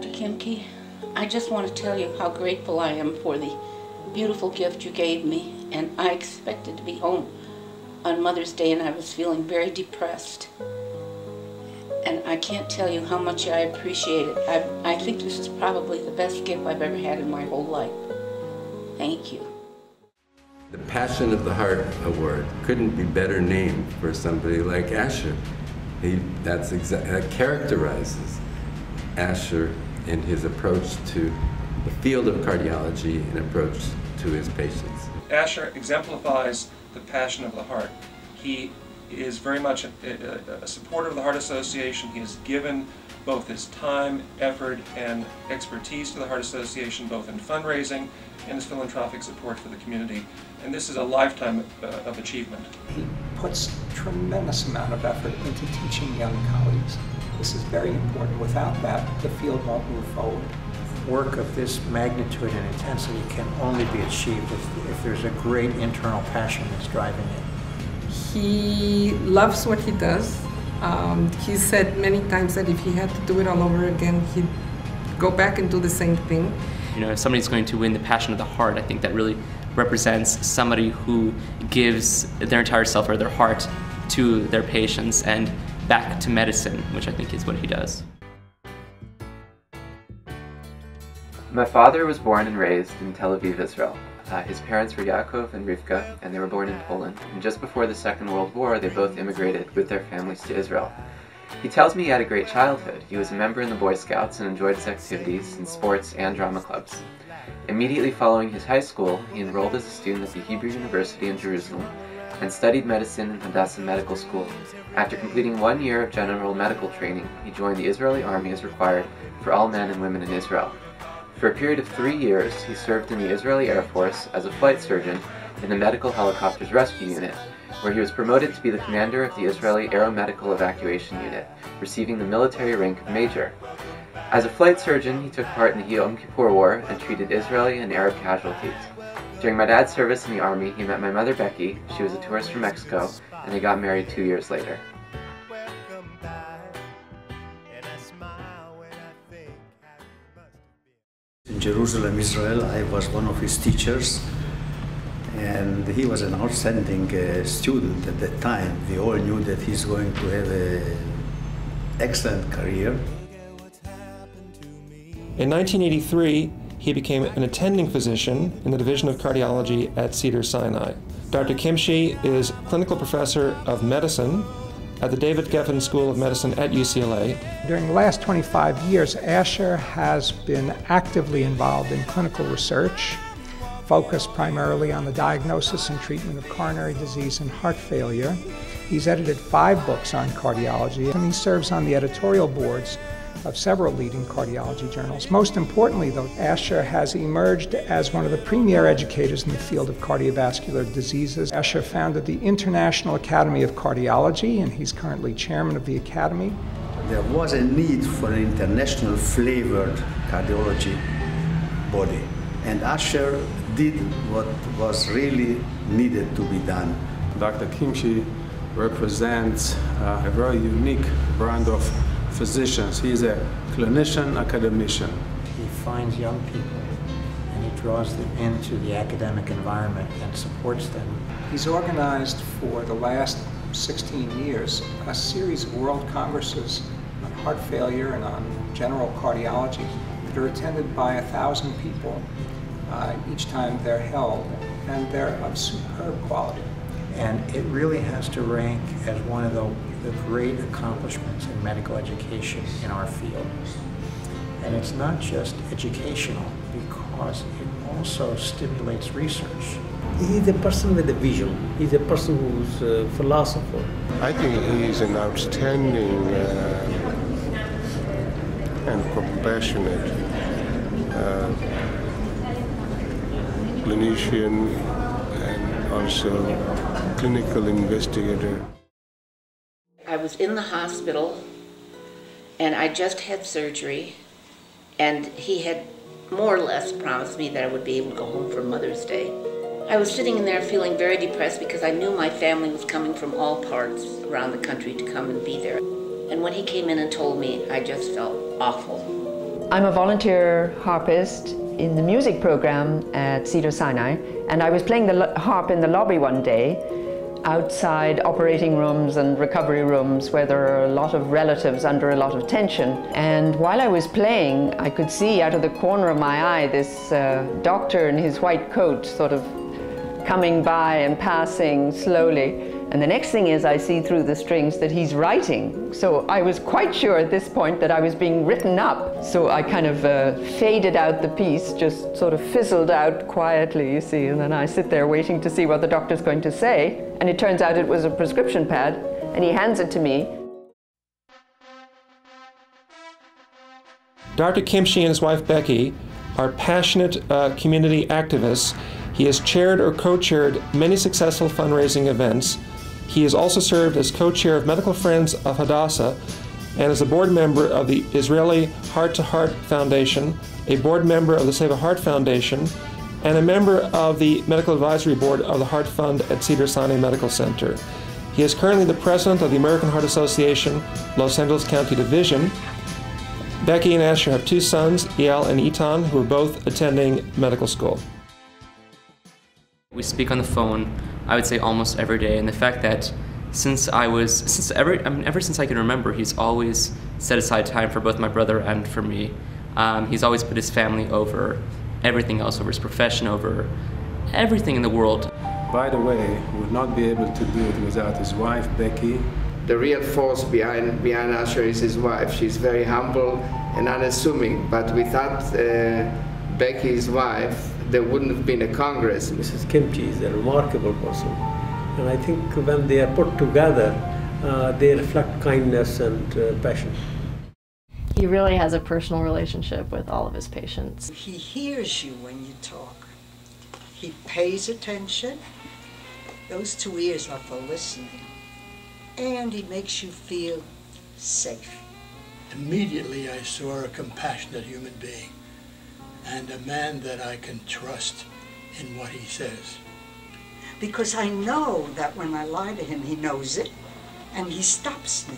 Dr. Kimke, I just want to tell you how grateful I am for the beautiful gift you gave me, and I expected to be home on Mother's Day and I was feeling very depressed. And I can't tell you how much I appreciate it. I think this is probably the best gift I've ever had in my whole life. Thank you. The Passion of the Heart Award couldn't be better named for somebody like Asher. That characterizes Asher in his approach to the field of cardiology and approach to his patients. Asher exemplifies the passion of the heart. He is very much a supporter of the Heart Association. He has given both his time, effort, and expertise to the Heart Association, both in fundraising and his philanthropic support for the community. And this is a lifetime of achievement. He puts a tremendous amount of effort into teaching young colleagues. This is very important. Without that, the field won't move forward. Work of this magnitude and intensity can only be achieved if there's a great internal passion that's driving it. He loves what he does. He said many times that if he had to do it all over again, he'd go back and do the same thing. You know, if somebody's going to win the passion of the heart, I think that really represents somebody who gives their entire self or their heart to their patients and back to medicine, which I think is what he does. My father was born and raised in Tel Aviv, Israel. His parents were Yaakov and Rivka, and they were born in Poland. And just before the Second World War, they both immigrated with their families to Israel. He tells me he had a great childhood. He was a member in the Boy Scouts and enjoyed his activities in sports and drama clubs. Immediately following his high school, he enrolled as a student at the Hebrew University in Jerusalem and studied medicine in Hadassah Medical School. After completing 1 year of general medical training, he joined the Israeli Army as required for all men and women in Israel. For a period of 3 years, he served in the Israeli Air Force as a flight surgeon in the Medical Helicopters Rescue Unit, where he was promoted to be the commander of the Israeli Aeromedical Evacuation Unit, receiving the military rank of major. As a flight surgeon, he took part in the Yom Kippur War and treated Israeli and Arab casualties. During my dad's service in the Army, he met my mother Becky. She was a tourist from Mexico, and they got married 2 years later. In Jerusalem, Israel, I was one of his teachers, and he was an outstanding student at that time. We all knew that he's going to have an excellent career. In 1983, he became an attending physician in the Division of Cardiology at Cedars-Sinai. Dr. Kimche is clinical professor of medicine at the David Geffen School of Medicine at UCLA. During the last 25 years, Asher has been actively involved in clinical research, focused primarily on the diagnosis and treatment of coronary disease and heart failure. He's edited 5 books on cardiology, and he serves on the editorial boards of several leading cardiology journals. Most importantly, though, Asher has emerged as one of the premier educators in the field of cardiovascular diseases. Asher founded the International Academy of Cardiology, and he's currently chairman of the Academy. There was a need for an international flavored cardiology body, and Asher did what was really needed to be done. Dr. Kimche represents a very unique brand of physicians. He's a clinician, academician. He finds young people and he draws them into the academic environment and supports them. He's organized for the last 16 years a series of world congresses on heart failure and on general cardiology that are attended by 1,000 people each time they're held, and they're of superb quality. And it really has to rank as one of the great accomplishments in medical education in our field. And it's not just educational, because it also stimulates research. He's a person with a vision. He's a person who's a philosopher. I think he's an outstanding and compassionate clinician and also clinical investigator. I was in the hospital and I just had surgery, and he had more or less promised me that I would be able to go home for Mother's Day. I was sitting in there feeling very depressed because I knew my family was coming from all parts around the country to come and be there. And when he came in and told me, I just felt awful. I'm a volunteer harpist in the music program at Cedars-Sinai, and I was playing the harp in the lobby one day, outside operating rooms and recovery rooms where there are a lot of relatives under a lot of tension. And while I was playing, I could see out of the corner of my eye this doctor in his white coat sort of coming by and passing slowly. And the next thing is I see through the strings that he's writing. So I was quite sure at this point that I was being written up. So I kind of faded out the piece, just sort of fizzled out quietly, you see, and then I sit there waiting to see what the doctor's going to say. And it turns out it was a prescription pad, and he hands it to me. Dr. Kimchi and his wife Becky are passionate community activists. He has chaired or co-chaired many successful fundraising events. He has also served as co-chair of Medical Friends of Hadassah and as a board member of the Israeli Heart to Heart Foundation, a board member of the Save a Heart Foundation, and a member of the Medical Advisory Board of the Heart Fund at Cedars-Sinai Medical Center. He is currently the president of the American Heart Association, Los Angeles County Division. Becky and Asher have two sons, Eyal and Eitan, who are both attending medical school. We speak on the phone, I would say almost every day, and the fact that ever since I can remember, he's always set aside time for both my brother and for me. He's always put his family over everything else, over his profession, over everything in the world. By the way, he would not be able to do it without his wife, Becky. The real force behind Asher is his wife. She's very humble and unassuming, but without Becky's wife, there wouldn't have been a Congress. Mrs. Kimchi is a remarkable person, and I think when they are put together, they reflect kindness and passion. He really has a personal relationship with all of his patients. He hears you when you talk. He pays attention. Those two ears are for listening. And he makes you feel safe. Immediately I saw a compassionate human being and a man that I can trust in what he says. Because I know that when I lie to him, he knows it, and he stops me.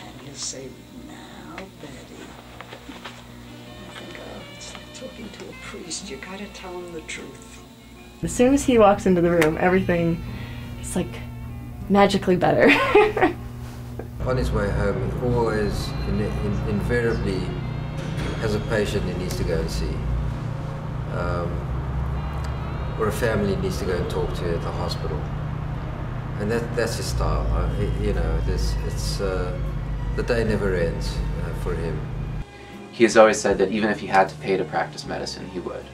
And he'll say, "Now, Betty." I think, oh, it's like talking to a priest. You gotta tell him the truth. As soon as he walks into the room, everything is like magically better. On his way home, he always, invariably, has a patient he needs to go and see, or a family needs to go and talk to at the hospital, and that's his style. The day never ends for him. He has always said that even if he had to pay to practice medicine, he would,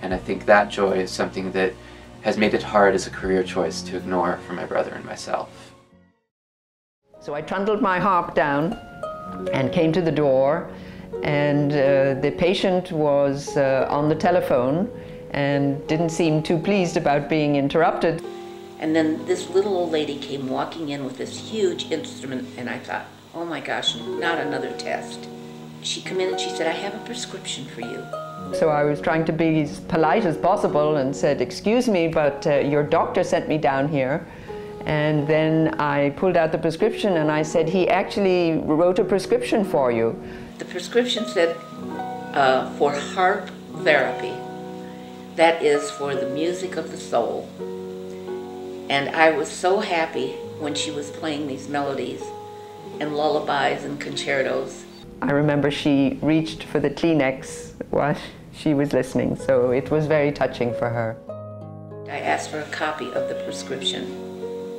and I think that joy is something that has made it hard as a career choice to ignore for my brother and myself. So I trundled my harp down and came to the door, and the patient was on the telephone and didn't seem too pleased about being interrupted. And then this little old lady came walking in with this huge instrument, and I thought, oh my gosh, not another test. She came in and she said, "I have a prescription for you." So I was trying to be as polite as possible and said, "Excuse me, but your doctor sent me down here." And then I pulled out the prescription and I said, "He actually wrote a prescription for you." The prescription said for heart therapy. That is for the music of the soul. And I was so happy when she was playing these melodies and lullabies and concertos. I remember she reached for the Kleenex while she was listening, so it was very touching for her. I asked for a copy of the prescription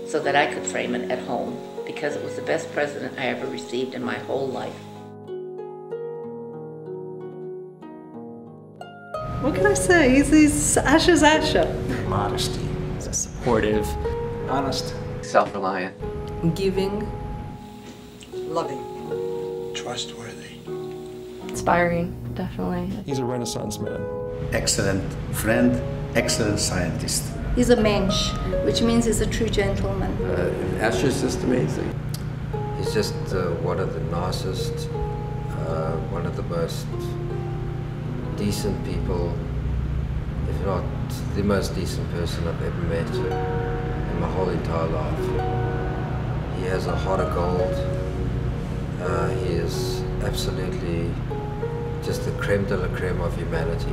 so that I could frame it at home, because it was the best present I ever received in my whole life. What can I say? He's Asher's Asher. Modesty. He's supportive. Honest. Self-reliant. Giving. Loving. Trustworthy. Inspiring, definitely. He's a Renaissance man. Excellent friend, excellent scientist. He's a mensch, which means he's a true gentleman. Asher's just amazing. He's just one of the nicest, one of the most decent people, if not the most decent person I've ever met in my whole entire life. He has a heart of gold. He is absolutely just the creme de la creme of humanity.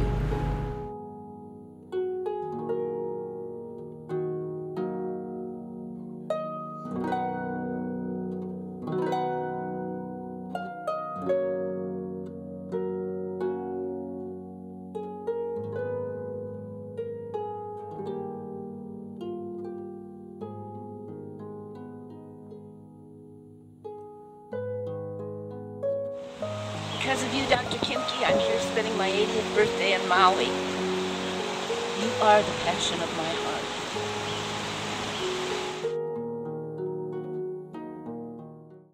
Because of you, Dr. Kimke, I'm here spending my 80th birthday in Maui. You are the passion of my heart.